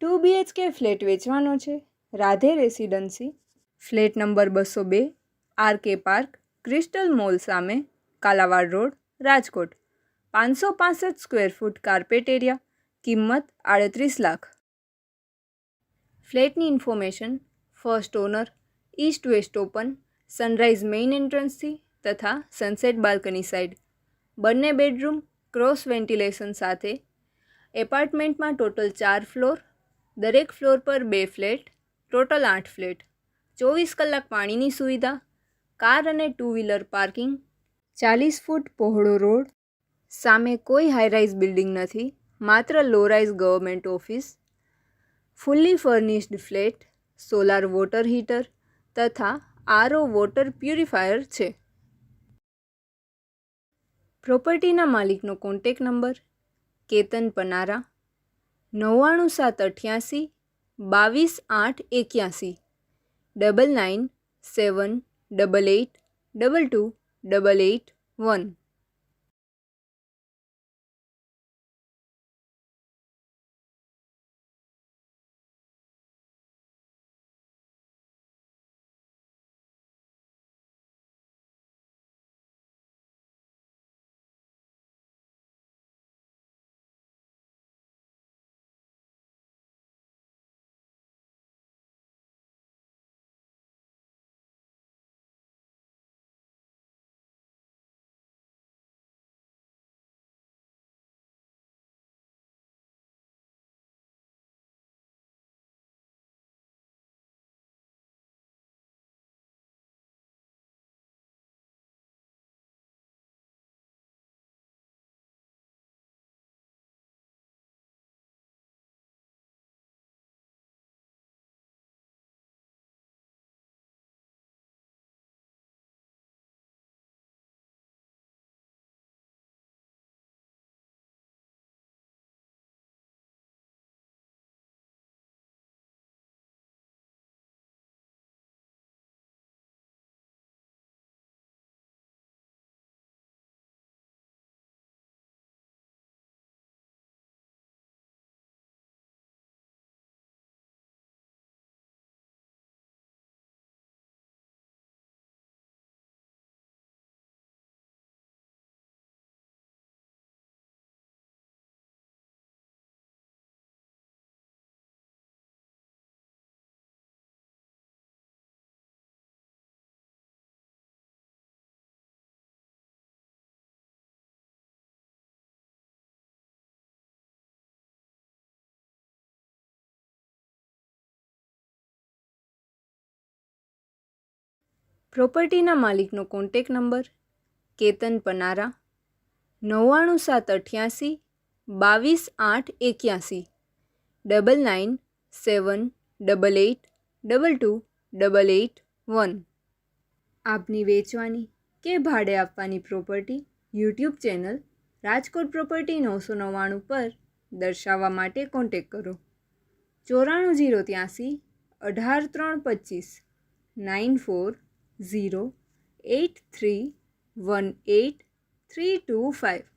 2 BHK flat વેચવાનો છે Radhe residency, flat number 202, RK park, crystal mall સામે, Kalawad road, Rajkot. 565 square foot carpet area, કિંમત 38 લાખ. ફ્લેટની information: first owner, east west open, sunrise main એન્ટ્રન્સથી તથા sunset balcony side, બંને bedroom, cross ventilation સાથે. એપાર્ટમેન્ટમાં ટોટલ 4 ફ્લોર, દરેક ફ્લોર પર 2 ફ્લેટ, ટોટલ 8 ફ્લેટ, 24 કલાક પાણીની સુવિધા, કાર અને 2 વ્હીલર પાર્કિંગ, 40 ફૂટ પહોળો રોડ, સામે કોઈ હાઈરાઇઝ બિલ્ડિંગ નથી, માત્ર low rise government office, fully furnished flat, solar water heater તથા RO વોટર પ્યુરિફાયર છે. પ્રોપર્ટીના માલિકનો કોન્ટેક નંબર: કેતન પનારા, 99788 22881, 9978822881. પ્રોપર્ટીના માલિકનો કોન્ટેક નંબર: કેતન પનારા, 99788 22881, 9978822881. આપની વેચવાની કે ભાડે આપવાની property YouTube channel Rajkot property 999 પર દર્શાવવા માટે કોન્ટેક કરો. 94083 18325 9408318325.